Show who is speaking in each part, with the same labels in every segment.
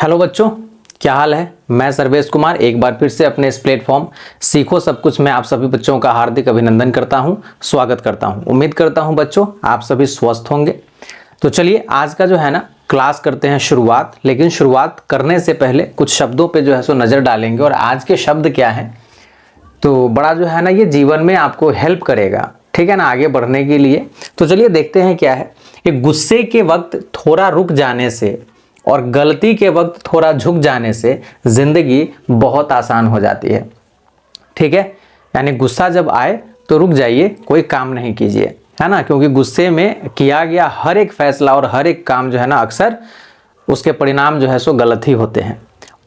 Speaker 1: Hello बच्चों, क्या हाल है। मैं सर्वेश कुमार एक बार फिर से अपने इस प्लेटफॉर्म सीखो सब कुछ में आप सभी बच्चों का हार्दिक अभिनंदन करता हूं, स्वागत करता हूं। उम्मीद करता हूं बच्चों आप सभी स्वस्थ होंगे। तो चलिए आज का जो है ना क्लास करते हैं शुरुआत। लेकिन शुरुआत करने से पहले कुछ शब्दों पे जो है सो नज़र डालेंगे। और आज के शब्द क्या है तो बड़ा जो है ना ये जीवन में आपको हेल्प करेगा, ठीक है ना, आगे बढ़ने के लिए। तो चलिए देखते हैं क्या है। कि गुस्से के वक्त थोड़ा रुक जाने से और गलती के वक्त थोड़ा झुक जाने से जिंदगी बहुत आसान हो जाती है। ठीक है, यानी गुस्सा जब आए तो रुक जाइए, कोई काम नहीं कीजिए, है ना, क्योंकि गुस्से में किया गया हर एक फैसला और हर एक काम जो है ना अक्सर उसके परिणाम जो है सो गलत ही होते हैं।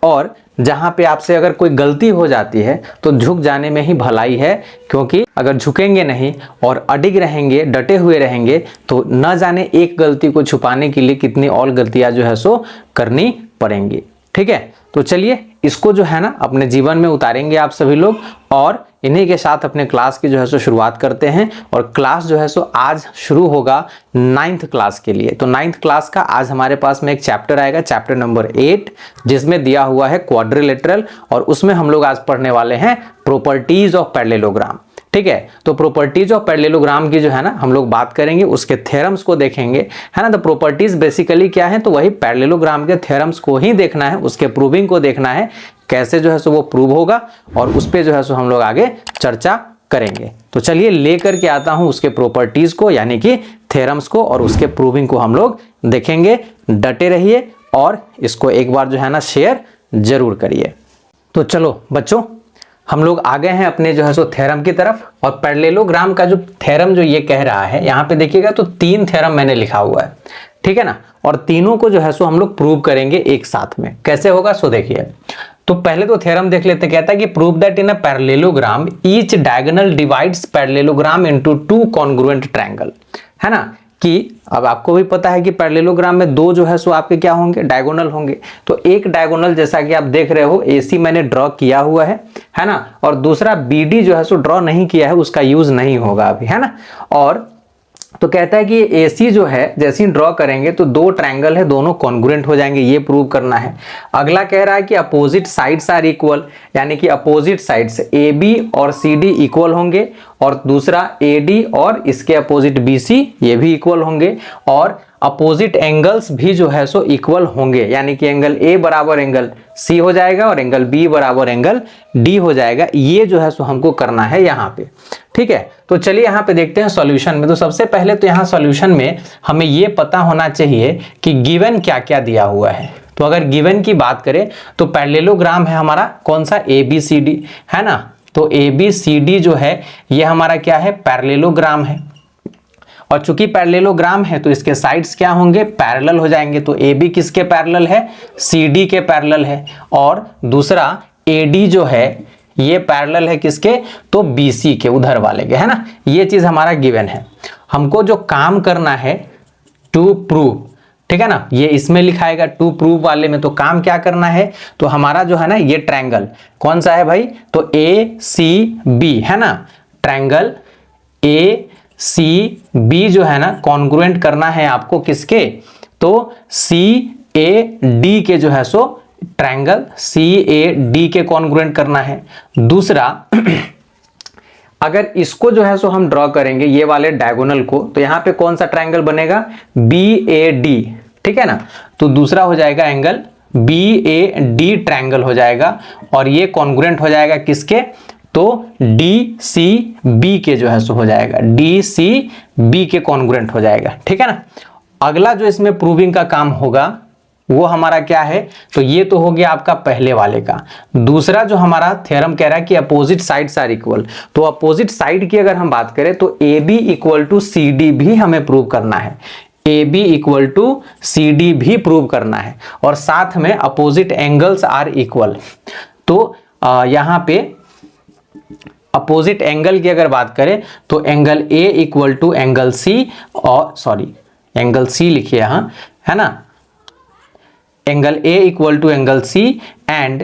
Speaker 1: और जहां पे आपसे अगर कोई गलती हो जाती है तो झुक जाने में ही भलाई है, क्योंकि अगर झुकेंगे नहीं और अडिग रहेंगे, डटे हुए रहेंगे, तो न जाने एक गलती को छुपाने के लिए कितनी और गलतियां जो है सो करनी पड़ेंगी। ठीक है, तो चलिए इसको जो है ना अपने जीवन में उतारेंगे आप सभी लोग। और इन्हीं के साथ अपने क्लास की जो है सो शुरुआत करते हैं। और क्लास जो है सो आज शुरू होगा 9th क्लास के लिए। तो 9th क्लास का आज हमारे पास में एक चैप्टर आएगा, चैप्टर नंबर 8, जिसमें दिया हुआ है क्वाड्रिलेटरल। और उसमें हम लोग आज पढ़ने वाले हैं प्रॉपर्टीज ऑफ पैरेललोग्राम। ठीक है, तो प्रॉपर्टीज ऑफ पैरेललोग्राम की जो है ना हम लोग बात करेंगे, उसके थ्योरम्स को देखेंगे, है ना। तो प्रॉपर्टीज बेसिकली क्या है, तो वही पैरेललोग्राम के थ्योरम्स को ही देखना है, उसके प्रूविंग को देखना है, कैसे जो है सो वो प्रूव होगा, और उस पे जो है सो हम लोग आगे चर्चा करेंगे। तो चलिए लेकर के आता हूं उसके प्रॉपर्टीज को, यानी कि थ्योरम्स को, और उसके प्रूविंग को हम लोग देखेंगे। डटे रहिए और इसको एक बार जो है ना शेयर जरूर करिए। तो चलो बच्चों, हम लोग आ गए हैं अपने जो है सो थ्योरम की तरफ। और पैरेललोग्राम का जो थ्योरम जो ये कह रहा है, यहाँ पे देखिएगा तो 3 थ्योरम मैंने लिखा हुआ है, ठीक है ना। और तीनों को जो है सो हम लोग प्रूव करेंगे एक साथ में। कैसे होगा सो देखिए। तो पहले तो थ्योरम देख लेते, कहता है कि prove that in a parallelogram each diagonal divides parallelogram into 2 congruent triangle, है ना। कि अब आपको भी पता है कि पैरेललोग्राम में 2 जो है सो आपके क्या होंगे, डायगोनल होंगे। तो एक डायगोनल जैसा कि आप देख रहे हो AC मैंने ड्रॉ किया हुआ है ना। और दूसरा BD जो है सो ड्रॉ नहीं किया है, उसका यूज नहीं होगा अभी, है ना। और तो कहता है कि AC जो है जैसे ही ड्रॉ करेंगे तो 2 ट्रायंगल है, दोनों कॉन्ग्रुएंट हो जाएंगे, ये प्रूव करना है। अगला कह रहा है कि अपोजिट साइड्स आर इक्वल, यानी कि अपोजिट साइड्स AB और CD इक्वल होंगे। और दूसरा AD और इसके अपोजिट BC ये भी इक्वल होंगे। और अपोजिट एंगल्स भी जो है सो इक्वल होंगे, यानी कि एंगल A बराबर एंगल C हो जाएगा और एंगल B बराबर एंगल D हो जाएगा। ये जो है सो हमको करना है यहाँ पे, ठीक है। तो चलिए यहाँ पे देखते हैं सॉल्यूशन में। तो सबसे पहले तो यहाँ सॉल्यूशन में हमें ये पता होना चाहिए कि गिवन क्या क्या दिया हुआ है। तो अगर गिवन की बात करें तो पैरेललोग्राम है हमारा कौन सा, ABCD, है ना। तो ABCD जो है ये हमारा क्या है, पैरेललोग्राम है। और चूंकि पैरेललोग्राम है तो इसके साइड्स क्या होंगे, पैरेलल हो जाएंगे। तो AB किसके पैरेलल है, CD के पैरेलल है। और दूसरा AD जो है ये पैरेलल है किसके, तो BC के उधर वाले के, है ना। ये चीज हमारा गिवन है। हमको जो काम करना है टू प्रूव, ठीक है ना, ये इसमें लिखाएगा टू प्रूव वाले में। तो काम क्या करना है, तो हमारा जो है ना ये ट्रायंगल कौन सा है भाई, तो ACB, है ना। ट्रायंगल ACB जो है ना कॉन्ग्रुएंट करना है आपको किसके, तो CAD के जो है सो ट्रायंगल CAD के कॉन्ग्रुएंट करना है। दूसरा अगर इसको जो है सो हम ड्रॉ करेंगे ये वाले डायगोनल को, तो यहां पे कौन सा ट्रायंगल बनेगा, BAD, ठीक है ना। तो दूसरा हो जाएगा एंगल BAD ट्रायंगल हो जाएगा। और ये कॉन्ग्रुएंट हो जाएगा किसके, तो DCB के जो है सो हो जाएगा, DCB के कॉन्ग्रुएंट हो जाएगा, ठीक है ना। अगला जो इसमें प्रूविंग का काम होगा वो हमारा क्या है, तो ये तो हो गया आपका पहले वाले का। दूसरा जो हमारा थ्योरम कह रहा है कि अपोजिट साइड्स आर इक्वल। तो अपोजिट साइड की अगर हम बात करें तो AB इक्वल टू CD भी हमें प्रूव करना है, AB इक्वल टू CD भी प्रूव करना है। और साथ में अपोजिट एंगल्स आर इक्वल। तो यहां पे अपोजिट एंगल की अगर बात करें तो angle A equal to angle C, और सॉरी एंगल C लिखिए यहाँ, है ना। Angle A equal to angle C and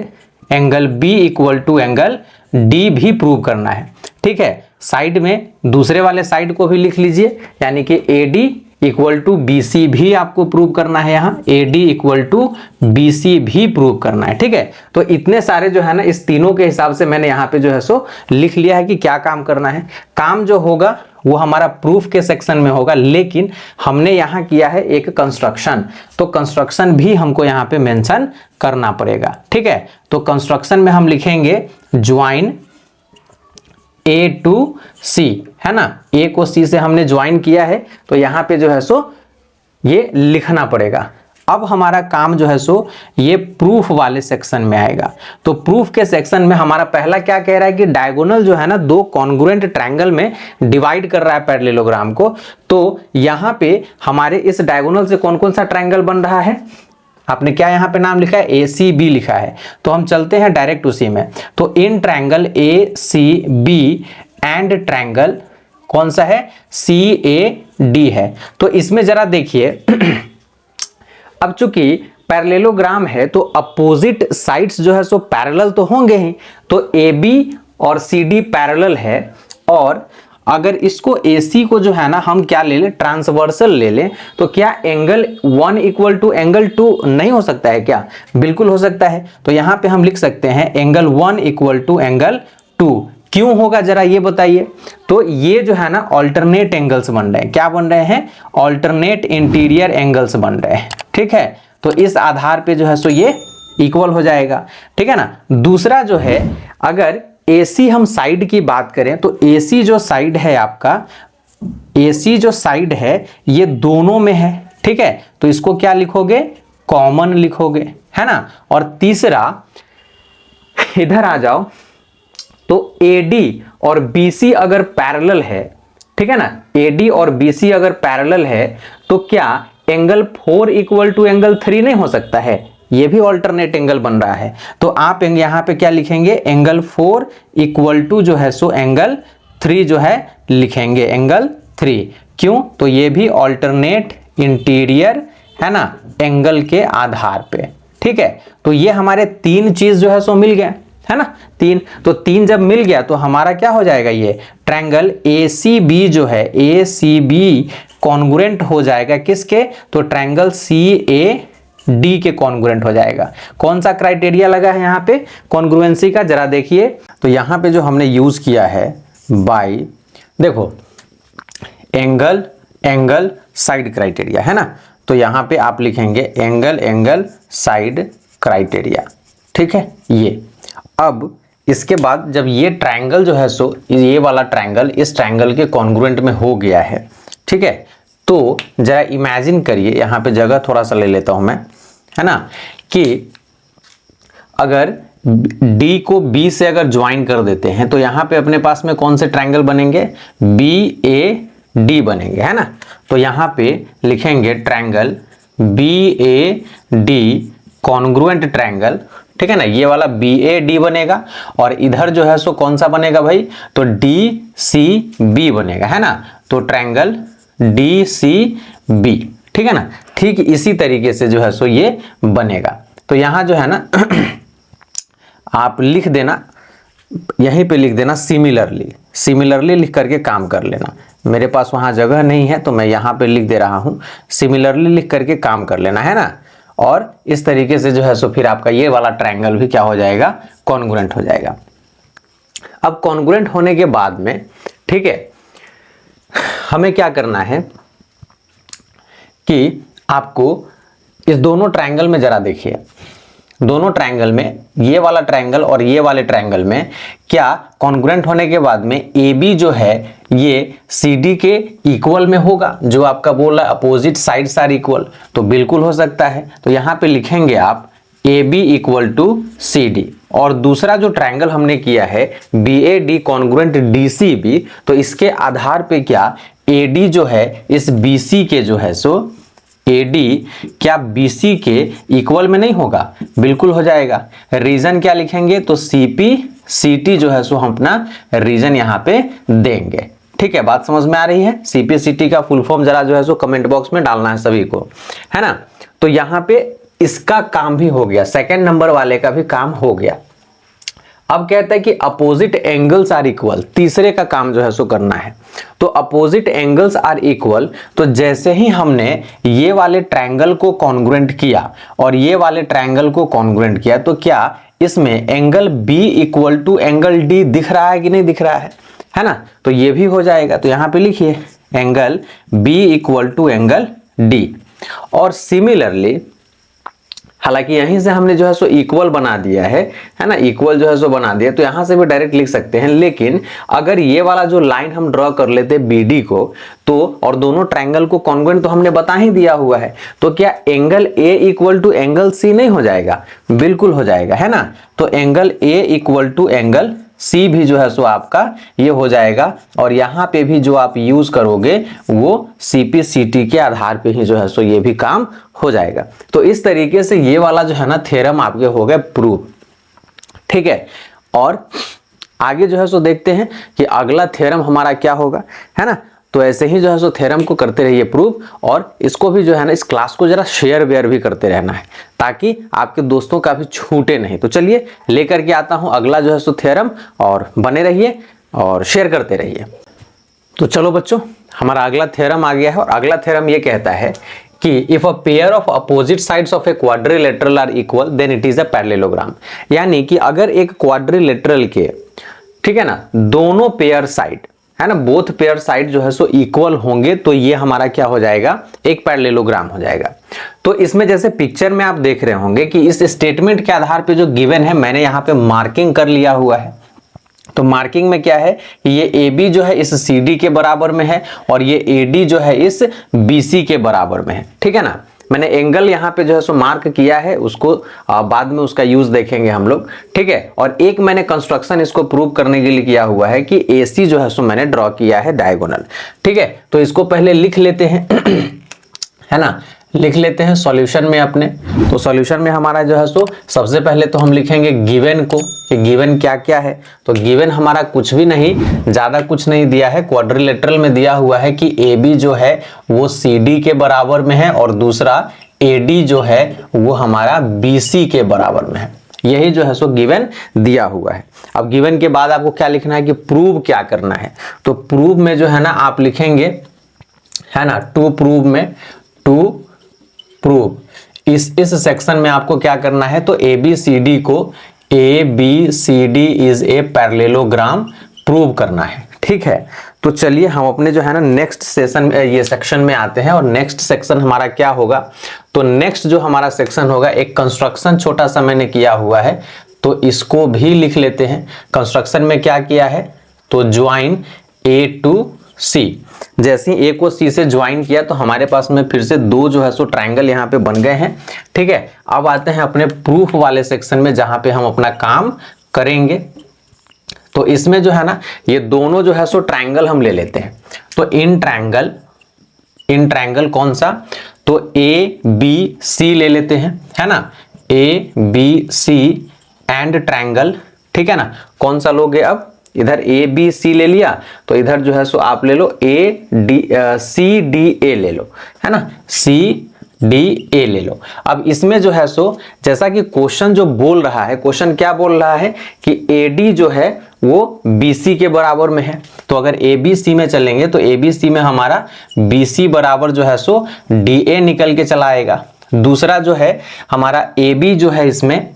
Speaker 1: angle B equal to angle D भी प्रूव करना है, ठीक है। साइड में दूसरे वाले साइड को भी लिख लीजिए, यानी कि AD इक्वल टू BC भी आपको प्रूव करना है, यहाँ AD इक्वल टू BC भी प्रूव करना है। ठीक है, तो इतने सारे जो है ना इस तीनों के हिसाब से मैंने यहाँ पे जो है सो लिख लिया है कि क्या काम करना है। काम जो होगा वो हमारा प्रूफ के सेक्शन में होगा, लेकिन हमने यहाँ किया है एक कंस्ट्रक्शन, तो कंस्ट्रक्शन भी हमको यहाँ पे मेंशन करना पड़ेगा। ठीक है, तो कंस्ट्रक्शन में हम लिखेंगे ज्वाइन A टू C, है ना, A को C से हमने ज्वाइन किया है, तो यहाँ पे जो है सो ये लिखना पड़ेगा। अब हमारा काम जो है सो ये प्रूफ वाले सेक्शन में आएगा। तो प्रूफ के सेक्शन में हमारा पहला क्या कह रहा है कि डायगोनल जो है ना दो कॉन्ग्रुएंट ट्रायंगल में डिवाइड कर रहा है पैरेललोग्राम को। तो यहाँ पे हमारे इस डायगोनल से कौन कौन सा ट्रायंगल बन रहा है, आपने क्या यहाँ पे नाम लिखा है, ACB लिखा है। तो हम चलते हैं डायरेक्ट उसी में। तो in triangle ACB and triangle कौन सा है, CAD है। तो इसमें जरा देखिए अब चूंकि पैरेललोग्राम है तो अपोजिट साइड्स जो है सो पैरेलल तो होंगे ही, तो AB और CD पैरेलल है, और अगर इसको AC को जो है ना हम क्या ले लें, ट्रांसवर्सल ले लें, तो क्या एंगल 1 इक्वल टू एंगल 2 नहीं हो सकता है क्या, बिल्कुल हो सकता है। तो यहां पे हम लिख सकते हैं एंगल 1 इक्वल टू एंगल 2। क्यों होगा जरा ये बताइए। तो ये जो है ना ऑल्टरनेट एंगल्स बन रहे हैं, क्या बन रहे हैं, ऑल्टरनेट इंटीरियर एंगल्स बन रहे हैं। ठीक है, तो इस आधार पे जो है सो ये इक्वल हो जाएगा। ठीक है ना। दूसरा जो है, अगर AC हम साइड की बात करें तो AC जो साइड है आपका, AC जो साइड है ये दोनों में है। ठीक है, तो इसको क्या लिखोगे, कॉमन लिखोगे, है ना। और तीसरा इधर आ जाओ, तो AD और BC अगर पैरेलल है, ठीक है ना, AD और BC अगर पैरेलल है तो क्या एंगल 4 इक्वल टू एंगल 3 नहीं हो सकता है, ये भी ऑल्टरनेट एंगल बन रहा है। तो आप यहां पे क्या लिखेंगे, एंगल 4 इक्वल टू जो है सो एंगल 3 जो है लिखेंगे, एंगल 3। क्यों, तो ये भी ऑल्टरनेट इंटीरियर है ना एंगल के आधार पे। ठीक है, तो ये हमारे तीन चीज जो है सो मिल गया, है ना, तीन। तो तीन जब मिल गया तो हमारा क्या हो जाएगा, ये ट्रायंगल ACB जो है, ACB कॉन्ग्रुएंट हो जाएगा किसके, तो ट्रायंगल CAD के कॉन्ग्रुएंट हो जाएगा। कौन सा क्राइटेरिया लगा है यहाँ पे कॉन्ग्रुएंसी का, जरा देखिए। तो यहाँ पे जो हमने यूज किया है बाय, देखो एंगल एंगल साइड क्राइटेरिया, है ना। तो यहाँ पे आप लिखेंगे एंगल एंगल साइड क्राइटेरिया। ठीक है, ये अब इसके बाद जब ये ट्रायंगल जो है सो ये वाला ट्रायंगल इस ट्रायंगल के कॉन्ग्रुएंट में हो गया है, ठीक है, तो जरा इमेजिन करिए, यहाँ पे जगह थोड़ा सा ले लेता हूं मैं, है ना, कि अगर D को B से अगर ज्वाइन कर देते हैं तो यहाँ पे अपने पास में कौन से ट्रायंगल बनेंगे, BAD बनेंगे, है ना। तो यहाँ पे लिखेंगे ट्रायंगल BAD कॉन्ग्रुएंट ट्रायंगल, ठीक है ना, ये वाला BAD बनेगा, और इधर जो है सो कौन सा बनेगा भाई, तो DCB बनेगा, है ना। तो ट्रायंगल DCB, ठीक है ना। ठीक इसी तरीके से जो है सो ये बनेगा। तो यहां जो है ना आप लिख देना, यहीं पे लिख देना सिमिलरली, सिमिलरली लिख करके काम कर लेना। मेरे पास वहां जगह नहीं है तो मैं यहां पे लिख दे रहा हूं, सिमिलरली लिख करके काम कर लेना, है ना। और इस तरीके से जो है सो फिर आपका ये वाला ट्रायंगल भी क्या हो जाएगा, कॉन्ग्रुएंट हो जाएगा। अब कॉन्ग्रुएंट होने के बाद में, ठीक है, हमें क्या करना है कि आपको इस दोनों ट्रायंगल में जरा देखिए, दोनों ट्रायंगल में, ये वाला ट्रायंगल और ये वाले ट्रायंगल में क्या कॉन्ग्रुएंट होने के बाद में AB जो है ये CD के इक्वल में होगा, जो आपका बोल रहा है अपोजिट साइड्स आर इक्वल, तो बिल्कुल हो सकता है। तो यहां पे लिखेंगे आप AB इक्वल टू CD। और दूसरा जो ट्रायंगल हमने किया है BAD कॉन्ग्रुएंट DCB, तो इसके आधार पे क्या AD जो है इस BC के जो है सो AD क्या BC के इक्वल में नहीं होगा, बिल्कुल हो जाएगा। रीजन क्या लिखेंगे, तो CP CT जो है सो हम अपना रीजन यहां पे देंगे। ठीक है, बात समझ में आ रही है। CP CT का फुल फॉर्म जरा जो है सो कमेंट बॉक्स में डालना है सभी को, है ना। तो यहां पे इसका काम भी हो गया, सेकंड नंबर वाले का भी काम हो गया। अब कहता है कि अपोजिट एंगल्स आर इक्वल, तीसरे का काम जो है सो करना है। तो अपोजिट एंगल्स आर इक्वल, तो जैसे ही हमने ये वाले ट्रायंगल को कॉन्ग्रुएंट किया और ये वाले ट्रायंगल को कॉन्ग्रुएंट किया, तो क्या इसमें angle B equal to angle D दिख रहा है कि नहीं दिख रहा है ना? तो ये भी हो जाएगा। तो यहां पे लिखिए angle B equal to angle D। और सिमिलरली, हालांकि यहीं से हमने जो है सो इक्वल बना दिया है ना, इक्वल जो है सो बना दिया, तो यहां से भी डायरेक्ट लिख सकते हैं। लेकिन अगर ये वाला जो लाइन हम ड्रॉ कर लेते BD को, तो और दोनों ट्रायंगल को कॉन्ग्रुएंट तो हमने बता ही दिया हुआ है, तो क्या angle A equal to angle C नहीं हो जाएगा? बिल्कुल हो जाएगा, है ना। तो angle A equal to angle C भी जो है सो आपका ये हो जाएगा। और यहां पे भी जो आप यूज करोगे वो CP/CT के आधार पे ही जो है सो ये भी काम हो जाएगा। तो इस तरीके से ये वाला जो है ना थ्योरम आपके हो गए प्रूव, ठीक है। और आगे जो है सो देखते हैं कि अगला थ्योरम हमारा क्या होगा, है ना। तो ऐसे ही जो है सो थ्योरम को करते रहिए प्रूव, और इसको भी जो है ना इस क्लास को जरा शेयर वेयर भी करते रहना है, ताकि आपके दोस्तों का भी छूटे नहीं। तो चलिए लेकर के आता हूं अगला जो है सो थ्योरम, और बने रहिए और शेयर करते रहिए। तो चलो बच्चों, हमारा अगला थ्योरम आ गया है, और अगला थ्योरम ये कहता है कि if a pair of opposite sides of a quadrilateral are equal then it is a parallelogram. यानी कि अगर एक क्वाड्रिलेटरल के, ठीक है ना, दोनों पेयर साइड, है ना, बोथ पेयर साइड जो है सो इक्वल होंगे, तो ये हमारा क्या हो जाएगा? एक पैरेललोग्राम हो जाएगा। तो इसमें जैसे पिक्चर में आप देख रहे होंगे कि इस स्टेटमेंट के आधार पे जो गिवन है, मैंने यहाँ पे मार्किंग कर लिया हुआ है। तो मार्किंग में क्या है कि ये AB जो है इस CD के बराबर में है, और ये AD जो है इस BC के बराबर में है, ठीक है ना। मैंने एंगल यहाँ पे जो है सो मार्क किया है, उसको बाद में उसका यूज देखेंगे हम लोग, ठीक है। और एक मैंने कंस्ट्रक्शन इसको प्रूव करने के लिए किया हुआ है कि AC जो है सो मैंने ड्रॉ किया है डायगोनल, ठीक है। तो इसको पहले लिख लेते हैं है ना, लिख लेते हैं सॉल्यूशन में अपने। तो सॉल्यूशन में हमारा जो है सो सबसे पहले तो हम लिखेंगे गिवन को, कि गिवन क्या क्या है। तो गिवन हमारा कुछ भी नहीं, ज्यादा कुछ नहीं दिया है। क्वाड्रिलेटरल में दिया हुआ है कि AB जो है वो CD के बराबर में है, और दूसरा AD जो है वो हमारा BC के बराबर में है। यही जो है सो गिवन दिया हुआ है। अब गिवन के बाद आपको क्या लिखना है कि प्रूव क्या करना है। तो प्रूव में जो है ना आप लिखेंगे, है ना, टू प्रूव में, टू प्रूव इस सेक्शन में आपको क्या करना है, तो ABCD को ABCD is a parallelogram prove करना है, ठीक है। तो चलिए हम अपने जो है ना नेक्स्ट सेशन ये सेक्शन में आते हैं, और नेक्स्ट सेक्शन हमारा क्या होगा। तो नेक्स्ट जो हमारा सेक्शन होगा, एक कंस्ट्रक्शन छोटा सा मैंने किया हुआ है, तो इसको भी लिख लेते हैं। कंस्ट्रक्शन में क्या किया है, तो ज्वाइन A टू C। जैसे ही A को C से ज्वाइन किया, तो हमारे पास में फिर से दो जो है सो ट्रायंगल यहाँ पे बन गए हैं, ठीक है। अब आते हैं अपने प्रूफ वाले सेक्शन में, जहां पे हम अपना काम करेंगे। तो इसमें जो है ना ये दोनों जो है सो ट्रायंगल हम ले लेते हैं। तो इन ट्रायंगल कौन सा, तो ABC ले लेते हैं, है ना, ABC एंड ट्रायंगल, ठीक है ना। कौन सा लोगे, अब इधर ABC ले लिया, तो इधर जो है सो आप ले लो CDA ले लो, है ना, CDA ले लो। अब इसमें जो है सो जैसा कि क्वेश्चन जो बोल रहा है, क्वेश्चन क्या बोल रहा है कि AD जो है वो BC के बराबर में है। तो अगर ABC में चलेंगे, तो ABC में हमारा BC बराबर जो है सो DA निकल के चला आएगा। दूसरा जो है हमारा AB जो है इसमें,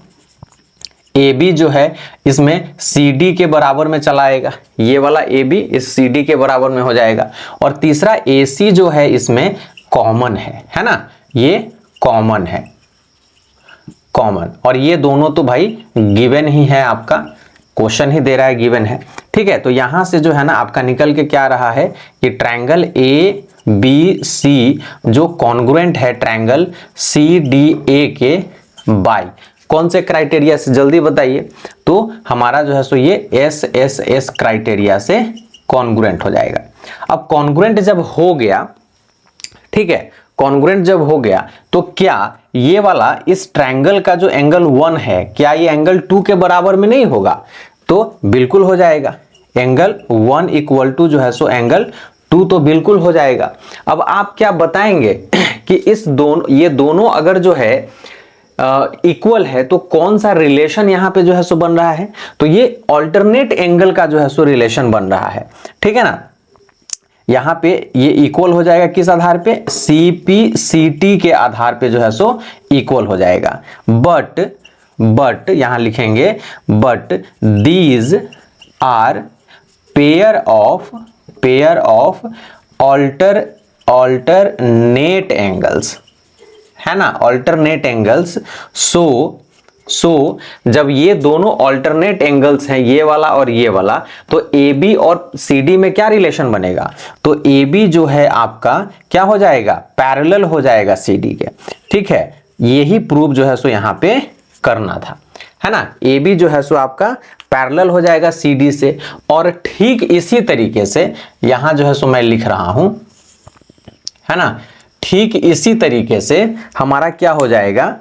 Speaker 1: AB जो है इसमें CD के बराबर में चला आएगा। ये वाला AB इस CD के बराबर में हो जाएगा। और तीसरा AC जो है इसमें कॉमन है ना, ये कॉमन है, कॉमन। और ये दोनों तो भाई गिवन ही है, आपका क्वेश्चन ही दे रहा है, गिवन है, ठीक है। तो यहां से जो है ना आपका निकल के क्या रहा है कि ट्रायंगल ABC जो कॉन्ग्रुएंट है ट्रायंगल CDA के बाय कौन से क्राइटेरिया से, जल्दी बताइए। तो हमारा जो है सो ये SSS क्राइटेरिया से कॉन्ग्रुएंट हो जाएगा। अब कॉन्ग्रुएंट जब हो गया, ठीक है, कॉन्ग्रुएंट जब हो गया, तो क्या ये वाला इस ट्रायंगल का जो एंगल 1 है, क्या ये एंगल 2 के बराबर में नहीं होगा? तो बिल्कुल हो जाएगा। एंगल 1 इक्वल टू जो है सो एंगल 2 तो बिल्कुल हो जाएगा। अब आप क्या बताएंगे कि ये दोनों अगर जो है इक्वल है तो कौन सा रिलेशन यहां पे जो है सो बन रहा है, तो ये ऑल्टरनेट एंगल का जो है सो रिलेशन बन रहा है, ठीक है ना। यहां पे ये इक्वल हो जाएगा किस आधार पे, CP/CT के आधार पे जो है सो इक्वल हो जाएगा। बट यहां लिखेंगे but these are pair of alternate angles, है ना, ऑल्टरनेट एंगल्स। सो जब ये दोनों ऑल्टरनेट एंगल्स हैं, ये वाला और ये वाला, तो AB और CD में क्या रिलेशन बनेगा, तो AB जो है आपका क्या हो जाएगा, पैरेलल हो जाएगा CD के, ठीक है। यही प्रूफ जो है सो यहां पे करना था, है ना। AB जो है सो आपका पैरेलल हो जाएगा CD से, और ठीक इसी तरीके से यहां जो है सो मैं लिख रहा हूं, है ना, ठीक इसी तरीके से हमारा क्या हो जाएगा,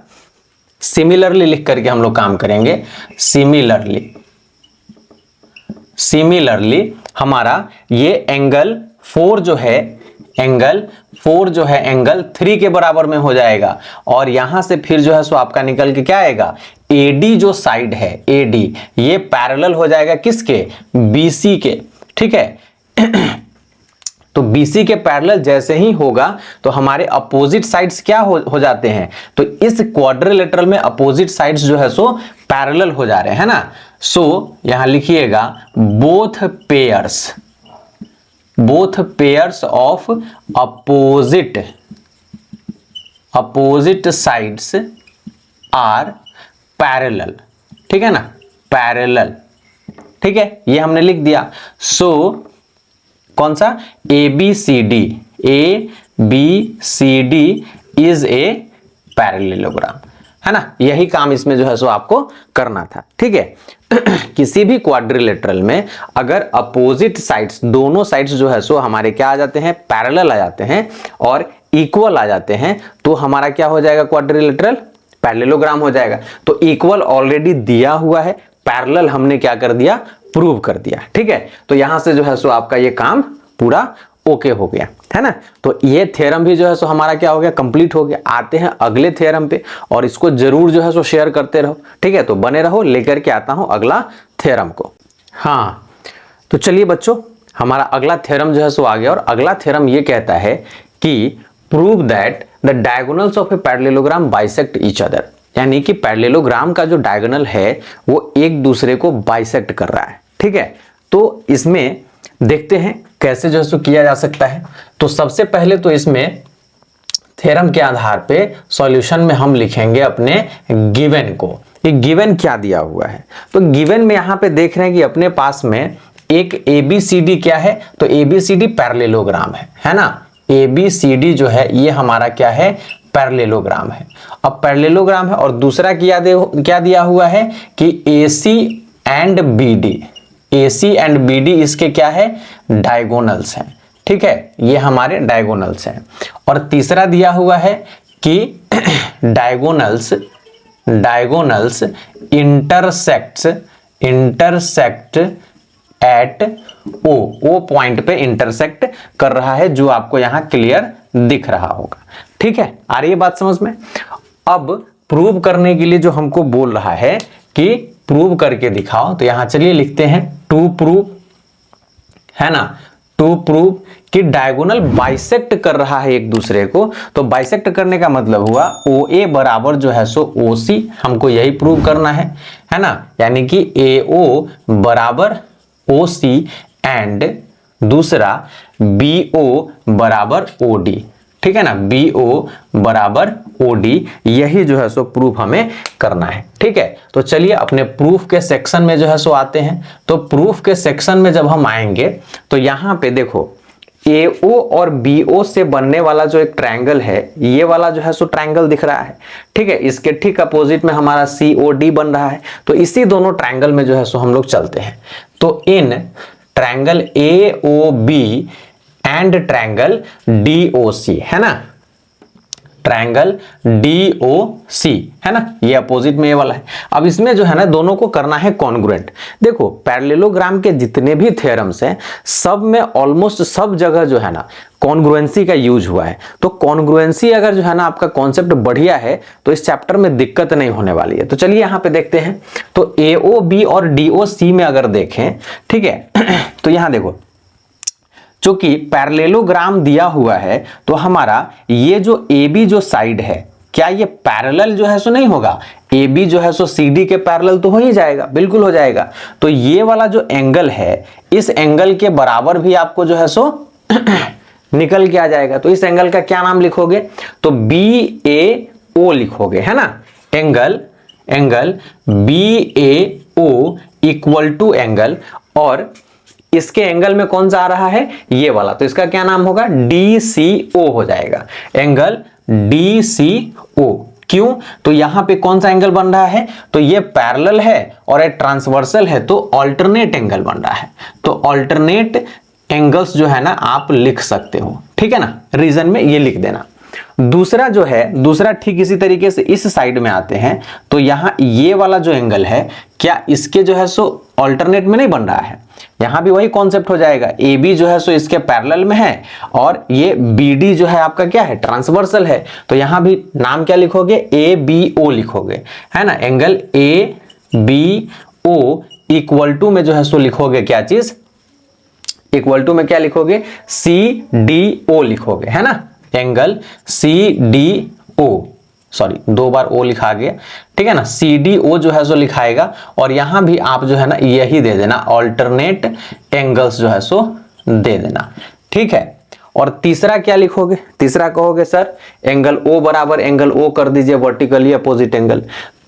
Speaker 1: सिमिलरली लिख करके हम लोग काम करेंगे। सिमिलरली हमारा ये एंगल 4 जो है एंगल 3 के बराबर में हो जाएगा, और यहां से फिर जो है सो आपका निकल के क्या आएगा, AD जो साइड है, AD ये पैरेलल हो जाएगा किसके, BC के, ठीक है। तो BC के पैरेलल जैसे ही होगा तो हमारे अपोजिट साइड्स क्या हो जाते हैं, तो इस क्वाड्रिलेटरल में अपोजिट साइड्स जो है सो पैरेलल हो जा रहे हैं, है ना। सो यहां लिखिएगा both pairs of opposite sides are parallel, ठीक है ना, पैरेलल, ठीक है, ये हमने लिख दिया। सो कौन सा, ABCD इज ए पैरेललोग्राम, है ना। यही काम इसमें जो है सो आपको करना था, ठीक है। किसी भी क्वाड्रिलेटरल में अगर अपोजिट साइड्स, दोनों साइड्स जो है सो हमारे क्या आ जाते हैं, पैरेलल आ जाते हैं और इक्वल आ जाते हैं, तो हमारा क्या हो जाएगा, क्वाड्रिलेटरल पैरेललोग्राम हो जाएगा। तो इक्वल ऑलरेडी दिया हुआ है, पैरेलल हमने क्या कर दिया, प्रूव कर दिया, ठीक है। तो यहां से जो है सो आपका ये काम पूरा ओके हो गया, है ना। तो ये थ्योरम भी जो है सो हमारा क्या हो गया, कंप्लीट हो गया। आते हैं अगले थ्योरम पे, और इसको जरूर जो है सो शेयर करते रहो, ठीक है। तो बने रहो, लेकर के आता हूं अगला थ्योरम को। हाँ, तो चलिए बच्चों, हमारा अगला थ्योरम जो है सो आ गया, और अगला थ्योरम ये कहता है कि prove that the diagonals of a parallelogram bisect each other, यानी कि पैरेललोग्राम का जो डायगोनल है वो एक दूसरे को बाइसेक्ट कर रहा है, ठीक है। तो इसमें देखते हैं कैसे जो है किया जा सकता है। तो सबसे पहले तो इसमें थ्योरम के आधार पे सॉल्यूशन में हम लिखेंगे अपने गिवन को। ये गिवन क्या दिया हुआ है, तो गिवन में यहां पे देख रहे हैं कि अपने पास में एक ABCD क्या है, तो ABCD पैरेललोग्राम है ना। ABCD जो है ये हमारा क्या है, पैरेललोग्राम है। अब पैरेललोग्राम है, और दूसरा क्या दिया हुआ है कि AC एंड BD इसके क्या है, डायगोनल्स हैं, ठीक है, ये हमारे डायगोनल्स हैं। और तीसरा दिया हुआ है कि diagonals intersect at O point पे इंटरसेक्ट कर रहा है, जो आपको यहां क्लियर दिख रहा होगा, ठीक है। आ रही है बात समझ में। अब प्रूव करने के लिए जो हमको बोल रहा है कि प्रूव करके दिखाओ, तो यहां चलिए लिखते हैं टू प्रूव, है ना, टू प्रूव कि डायगोनल बाइसेक्ट कर रहा है एक दूसरे को। तो बाइसेक्ट करने का मतलब हुआ OA बराबर जो है सो OC, हमको यही प्रूव करना है ना, यानी कि AO बराबर OC एंड दूसरा BO बराबर OD, ठीक है ना, BO बराबर OD, यही जो है सो प्रूफ हमें करना है, ठीक है। तो चलिए अपने प्रूफ के सेक्शन में जो है सो आते हैं। तो प्रूफ के सेक्शन में जब हम आएंगे तो यहां पे देखो AO और BO से बनने वाला जो एक ट्रायंगल है, ये वाला जो है सो ट्रायंगल दिख रहा है, ठीक है। इसके ठीक अपोजिट में हमारा COD बन रहा है। तो इसी दोनों ट्रायंगल में जो है सो हम लोग चलते हैं। तो in triangle AOB and triangle DOC, है ना, ट्रायंगल DOC, है ना, ये अपोजिट में ये वाला है। अब इसमें जो है ना दोनों को करना है कॉन्ग्रुएंट। देखो पैरेललोग्राम के जितने भी थ्योरम्स हैं सब में ऑलमोस्ट सब जगह जो है ना कॉन्ग्रुएंसी का यूज हुआ है। तो कॉन्ग्रुएंसी अगर जो है ना आपका कॉन्सेप्ट बढ़िया है तो इस चैप्टर में दिक्कत नहीं होने वाली है। तो चलिए यहां पे देखते हैं। तो AOB और DOC में अगर देखें, ठीक है, तो यहां देखो चूंकि पैरेललोग्राम दिया हुआ है तो हमारा ये जो AB जो साइड है क्या ये पैरेलल जो है सो नहीं होगा? AB जो है सो CD के पैरेलल तो हो ही जाएगा, बिल्कुल हो जाएगा। तो ये वाला जो एंगल है इस एंगल के बराबर भी आपको जो है सो निकल के आ जाएगा। तो इस एंगल का क्या नाम लिखोगे? तो BAO लिखोगे, है ना। Angle BAO equal to angle, और इसके एंगल में कौन सा आ रहा है? ये वाला, तो इसका क्या नाम होगा? DCO हो जाएगा, एंगल DCO। क्यों? तो यहां पे कौन सा एंगल बन रहा है? तो ये पैरेलल है और ये ट्रांसवर्सल है, तो अल्टरनेट एंगल बन रहा है। तो अल्टरनेट एंगल्स जो है ना आप लिख सकते हो, ठीक है ना, रीजन में ये लिख देना। दूसरा जो है, दूसरा ठीक इसी तरीके से इस साइड में आते हैं तो यहां ये वाला जो एंगल है क्या इसके जो है सो अल्टरनेट में नहीं बन रहा है? यहां भी वही कॉन्सेप्ट हो जाएगा। AB जो है सो इसके पैरेलल में है और ये BD जो है आपका क्या है? ट्रांसवर्सल है। तो यहां भी नाम क्या लिखोगे? ABO लिखोगे, है ना। एंगल ABO इक्वल टू में जो है सो लिखोगे क्या चीज? इक्वल टू में क्या लिखोगे? CDO लिखोगे, है ना। एंगल CDO, सॉरी दो बार O लिखा गया, ठीक है ना। CDO जो है सो लिखाएगा और यहां भी आप जो है ना यही दे देना, अल्टरनेट एंगल्स जो है सो दे देना, ठीक है। और तीसरा क्या लिखोगे? तीसरा कहोगे सर एंगल O बराबर एंगल O कर दीजिए वर्टिकली अपोजिट एंगल।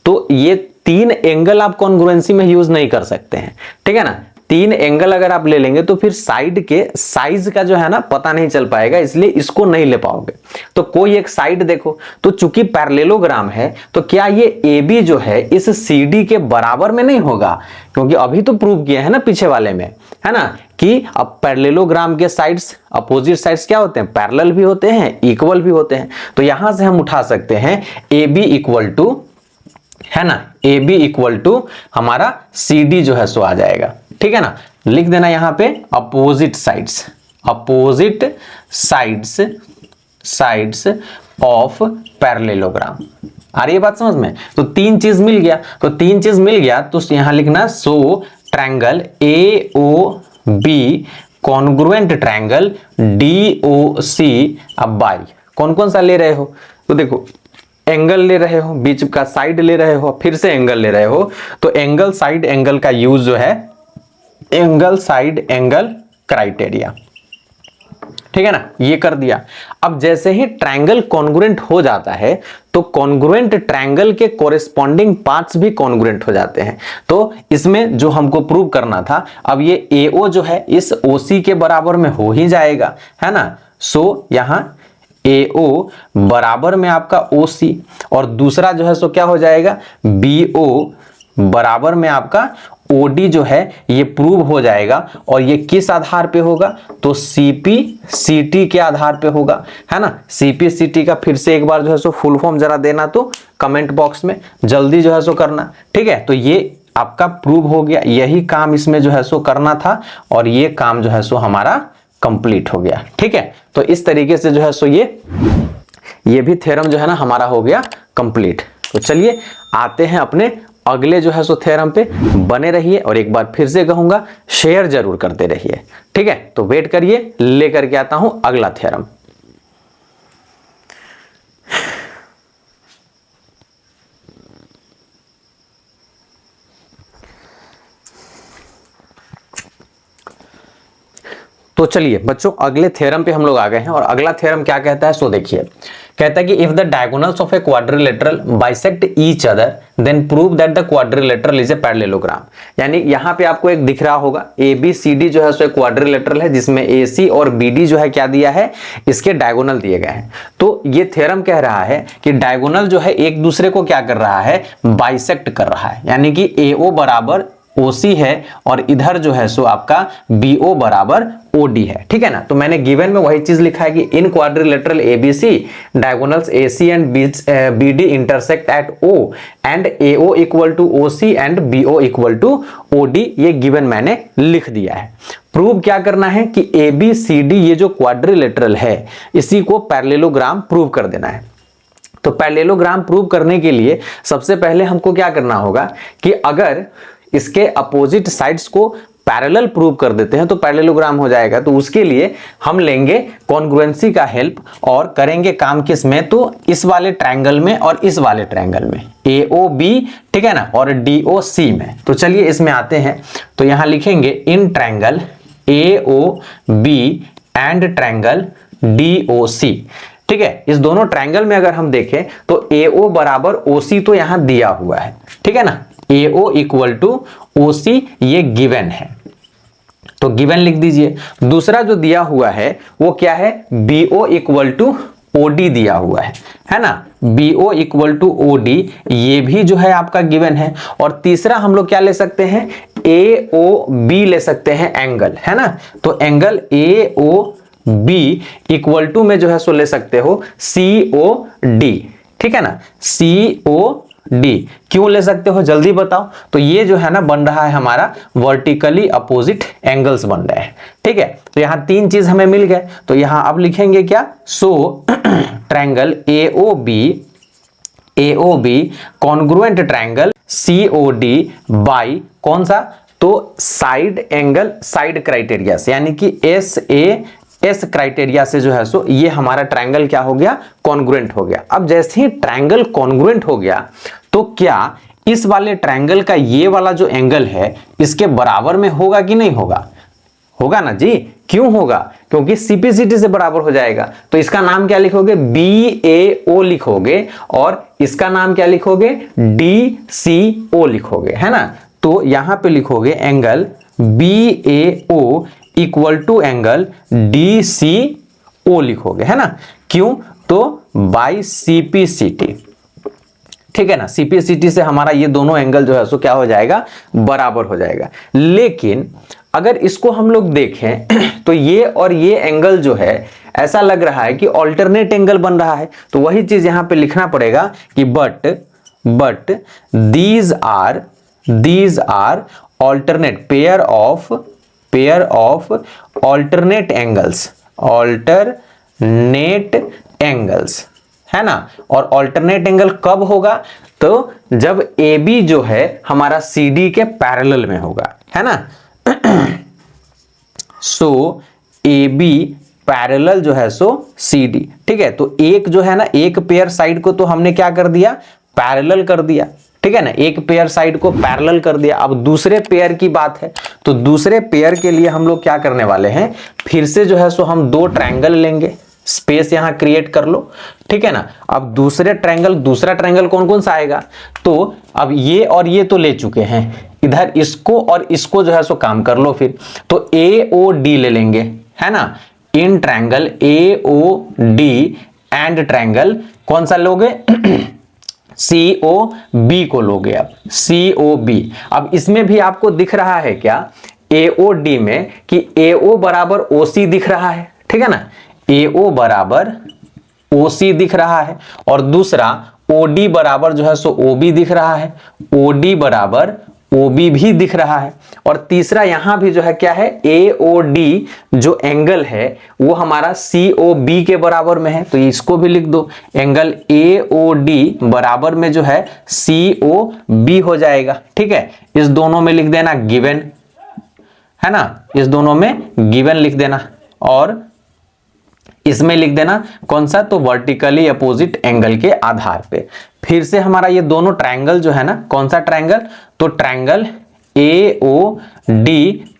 Speaker 1: तो ये तीन एंगल आप कॉन्ग्रुएंसी में यूज नहीं कर सकते हैं, ठीक है ना। तीन एंगल अगर आप ले लेंगे तो फिर साइड के साइज का जो है ना पता नहीं चल पाएगा, इसलिए इसको नहीं ले पाओगे। तो कोई एक साइड देखो, तो चूंकि पैरेललोग्राम है तो क्या ये AB जो है इस CD के बराबर में नहीं होगा? क्योंकि अभी तो प्रूव किया है ना पीछे वाले में, है ना, कि अब पैरेललोग्राम के साइड्स अपोजिट साइड्स क्या होते हैं? पैरेलल भी होते हैं, इक्वल भी होते हैं। तो यहां से हम उठा सकते हैं AB इक्वल टू, है ना, AB इक्वल टू हमारा CD जो है सो आ जाएगा, ठीक है ना। लिख देना यहां पे opposite sides, opposite sides of parallelogram. आ रही है बात समझ में? तो तीन चीज मिल गया, तो तीन चीज मिल गया तो यहां लिखना so triangle AOB congruent triangle DOC। अब बाई कौन कौन सा ले रहे हो? तो देखो एंगल ले रहे हो, बीच का साइड ले रहे हो, फिर से एंगल ले रहे हो। तो एंगल साइड एंगल का यूज जो है एंगल साइड एंगल क्राइटेरिया, ठीक है ना, ये कर दिया। अब जैसे ही ट्रायंगल कॉन्ग्रुएंट हो जाता है तो कॉन्ग्रुएंट ट्रायंगल के कोरिस्पॉन्डिंग पार्ट्स भी कॉन्ग्रुएंट हो जाते हैं। तो इसमें जो हमको प्रूव करना था, अब ये AO जो है इस OC के बराबर में हो ही जाएगा, है ना। सो यहां AO बराबर में आपका OC और दूसरा जो है सो क्या हो जाएगा? BO बराबर में आपका OD जो है ये प्रूव हो जाएगा। और ये किस आधार पे होगा? तो CP/CT के आधार पे होगा, है ना। CP/CT का फिर से एक बार जो है सो फुल फॉर्म जरा देना तो कमेंट बॉक्स में, जल्दी जो है सो करना, ठीक है। तो ये आपका प्रूव हो गया, यही काम इसमें जो है सो करना था और ये काम जो है सो हमारा कंप्लीट हो गया, ठीक है। तो इस तरीके से जो है सो ये भी थ्योरम जो है ना हमारा हो गया कंप्लीट। तो चलिए आते हैं अपने अगले जो है सो थ्योरम पे। बने रहिए और एक बार फिर से कहूंगा शेयर जरूर करते रहिए, ठीक है। तो वेट करिए, लेकर के आता हूं अगला थ्योरम। तो चलिए बच्चों अगले थ्योरम पे हम लोग आ गए हैं और अगला थ्योरम क्या कहता है सो देखिए। कहता है कि if the diagonals of a quadrilateral bisect each other than prove that the quadrilateral is a parallelogram. यानी यहां पे आपको एक दिख रहा होगा ABCD जो है सो एक क्वाड्रिलेटरल है जिसमें AC और BD जो है क्या दिया है? इसके डायगोनल दिए गए हैं। तो ये थ्योरम कह रहा है कि डायगोनल जो है एक दूसरे को क्या कर रहा है? बाइसेक्ट कर रहा है। यानी कि AO बराबर OC है और इधर जो है सो आपका BO बराबर OD है, ठीक है ना। तो मैंने गिवन में वही चीज लिखा है कि in quadrilateral ABC diagonals AC and BD intersect at O and AO equal to OC and BO equal to OD, ये गिवन मैंने लिख दिया है। प्रूव क्या करना है कि ABCD ये जो क्वाड्रिलेटरल है इसी को पैरेललोग्राम प्रूव कर देना है। तो पैरेललोग्राम प्रूव करने के लिए सबसे पहले हमको क्या करना होगा कि अगर इसके अपोजिट साइड्स को पैरेलल प्रूव कर देते हैं तो पैरेललोग्राम हो जाएगा। तो उसके लिए हम लेंगे कॉन्ग्रुएंसी का हेल्प और करेंगे काम किस में, तो इस वाले ट्रायंगल में और इस वाले ट्रायंगल में AOB, ठीक है ना, और DOC में। तो चलिए इसमें आते हैं। तो यहां लिखेंगे in triangle AOB and triangle DOC, ठीक है। इस दोनों ट्रायंगल में अगर हम देखें तो AO बराबर OC तो यहां दिया हुआ है, ठीक है ना। AO इक्वल टू OC ये गिवन है, तो गिवन लिख दीजिए। दूसरा जो दिया हुआ है वो क्या है, BO इक्वल टू OD दिया हुआ है ना। BO इक्वल टू OD ये भी जो है आपका गिवन है। और तीसरा हम लोग क्या ले सकते हैं, AOB ले सकते हैं एंगल, है ना। तो एंगल AOB इक्वल टू में जो है सो ले सकते हो COD, ठीक है ना। COD क्यों ले सकते हो जल्दी बताओ। तो ये जो है ना बन रहा है हमारा वर्टिकली अपोजिट एंगल्स बन रहे हैं, ठीक है। तो यहां तीन चीज हमें मिल गए। तो यहां अब लिखेंगे क्या, so triangle AOB congruent triangle COD by कौन सा, तो साइड एंगल साइड क्राइटेरिया से, यानी कि SAS क्राइटेरिया से जो है सो ये हमारा ट्रायंगल क्या हो गया, कॉन्ग्रुएंट हो गया। अब जैसे ही ट्रायंगल कॉन्ग्रुएंट हो गया तो क्या इस वाले ट्रायंगल का ये वाला जो एंगल है इसके बराबर में होगा कि नहीं होगा, होगा ना जी। क्यों होगा, क्योंकि CPCT से बराबर हो जाएगा। तो इसका नाम क्या लिखोगे, BAO लिखोगे और इसका नाम क्या लिखोगे, DCO लिखोगे, है ना। तो यहां पे लिखोगे angle BAO equal to angle DCO लिखोगे, है ना। क्यों, तो बाई CPCT, ठीक है ना। CPCT से हमारा ये दोनों एंगल जो है सो क्या हो जाएगा, बराबर हो जाएगा। लेकिन अगर इसको हम लोग देखें तो ये और ये एंगल जो है ऐसा लग रहा है कि ऑल्टरनेट एंगल बन रहा है। तो वही चीज यहां पे लिखना पड़ेगा कि but these are alternate pair of alternate angles, है ना। और ऑल्टरनेट एंगल कब होगा, तो जब AB जो है हमारा CD के पैरेलल में होगा, है ना। सो AB पैरेलल जो है सो CD, ठीक है। तो एक जो है ना, एक पेयर साइड को तो हमने क्या कर दिया, पैरेलल कर दिया, ठीक है ना। एक पेयर साइड को पैरेलल कर दिया। अब दूसरे पेयर की बात है, तो दूसरे पेयर के लिए हम लोग क्या करने वाले हैं, फिर से जो है सो हम दो ट्रायंगल लेंगे। स्पेस यहां क्रिएट कर लो, ठीक है ना। अब दूसरा ट्रायंगल कौन कौन सा आएगा, तो अब ये और ये तो ले चुके हैं, इधर इसको और इसको जो है सो काम कर लो फिर। तो AOD ले लेंगे, है ना। In triangle AOD and triangle कौन सा लोगे COB को लोगे। अब COB, अब इसमें भी आपको दिख रहा है क्या AOD में कि AO बराबर OC दिख रहा है, ठीक है ना। AO बराबर OC दिख रहा है और दूसरा OD बराबर जो है सो OB दिख रहा है, OD बराबर OB भी दिख रहा है। और तीसरा यहां भी जो है क्या है, AOD जो एंगल है वो हमारा COB के बराबर में है। तो इसको भी लिख दो, एंगल AOD बराबर में जो है COB हो जाएगा, ठीक है। इस दोनों में लिख देना गिवन, है ना, इस दोनों में गिवन लिख देना और इसमें लिख देना कौन सा, तो वर्टिकली अपोजिट एंगल के आधार पे। फिर से हमारा ये दोनों ट्रायंगल जो है ना, कौन सा ट्रायंगल, तो ट्रायंगल AOD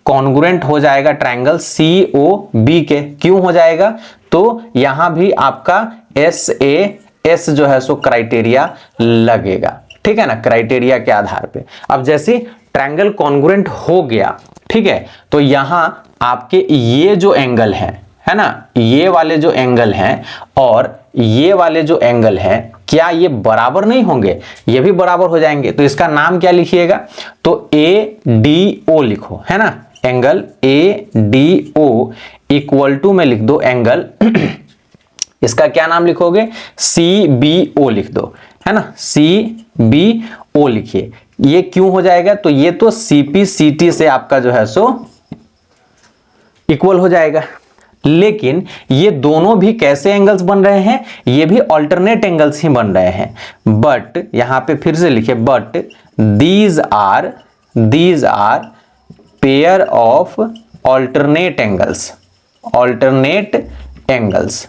Speaker 1: कॉन्ग्रुएंट हो जाएगा ट्रायंगल COB के। क्यों हो जाएगा, तो यहां भी आपका SAS जो है सो क्राइटेरिया लगेगा, ठीक है ना, क्राइटेरिया के आधार पे। अब जैसे ट्रायंगल कॉन्ग्रुएंट हो गया, ठीक है, तो यहां आपके ये जो एंगल है है ना, ये वाले जो एंगल हैं और ये वाले जो एंगल हैं, क्या ये बराबर नहीं होंगे? ये भी बराबर हो जाएंगे। तो इसका नाम क्या लिखिएगा? तो ADO लिखो, है ना, एंगल ADO इक्वल टू में लिख दो एंगल इसका क्या नाम लिखोगे? CBO लिख दो, है ना, CBO लिखिए। ये क्यों हो जाएगा? तो ये तो CPCT से आपका जो है सो इक्वल हो जाएगा। लेकिन ये दोनों भी कैसे एंगल्स बन रहे हैं? ये भी अल्टरनेट एंगल्स ही बन रहे हैं। बट यहां पे फिर से लिखे, but these are pair of alternate angles,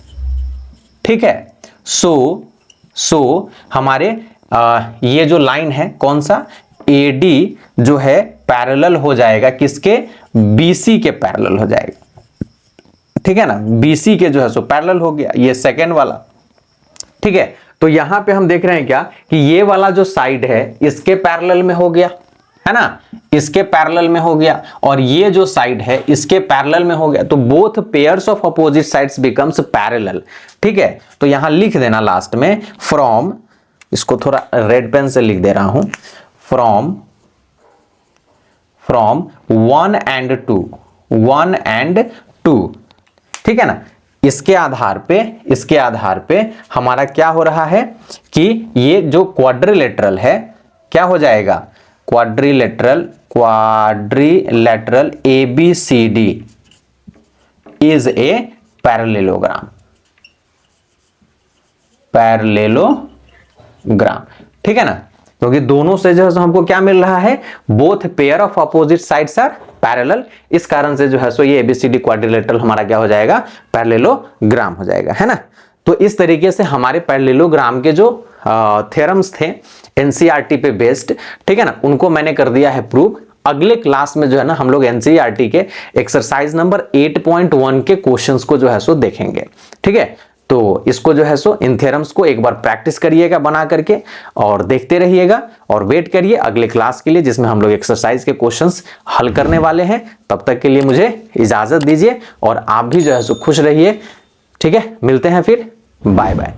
Speaker 1: ठीक है। सो हमारे ये जो लाइन है कौन सा? AD जो है पैरेलल हो जाएगा किसके? BC के पैरेलल हो जाएगा, ठीक है ना, BC के जो है सो पैरेलल हो गया, ये सेकेंड वाला, ठीक है। तो यहां पे हम देख रहे हैं क्या कि ये वाला जो साइड है इसके पैरेलल में हो गया, है ना, इसके पैरेलल में हो गया, और ये जो साइड है इसके पैरेलल में हो गया। तो both pairs of opposite sides becomes parallel, ठीक है। तो यहां लिख देना लास्ट में फ्रॉम, इसको थोड़ा रेड पेन से लिख दे रहा हूं, फ्रॉम 1 and 2, ठीक है ना। इसके आधार पे हमारा क्या हो रहा है कि ये जो क्वाड्रिलेटरल है क्या हो जाएगा? Quadrilateral ABCD is a parallelogram, ठीक है ना। क्योंकि दोनों से जो है हमको क्या मिल रहा है? Both pair of opposite sides are parallel. इस कारण से जो है सो ये ABCD क्वाड्रिलेटरल हमारा क्या हो जाएगा? पैरेललोग्राम हो जाएगा, है ना। तो इस तरीके से हमारे पैरेललोग्राम के जो थ्योरम्स थे NCERT पे बेस्ड, ठीक है ना, उनको मैंने कर दिया है प्रूव। अगले क्लास में जो है ना हम लोग NCERT के एक्सरसाइज नंबर 8.1 के क्वेश्चंस को जो है सो देखेंगे, ठीक है। तो इसको जो है सो इन थ्योरम्स को एक बार प्रैक्टिस करिएगा बना करके और देखते रहिएगा और वेट करिए अगले क्लास के लिए जिसमें हम लोग एक्सरसाइज के क्वेश्चंस हल करने वाले हैं। तब तक के लिए मुझे इजाजत दीजिए और आप भी जो है सो खुश रहिए, ठीक है। मिलते हैं फिर, बाय बाय।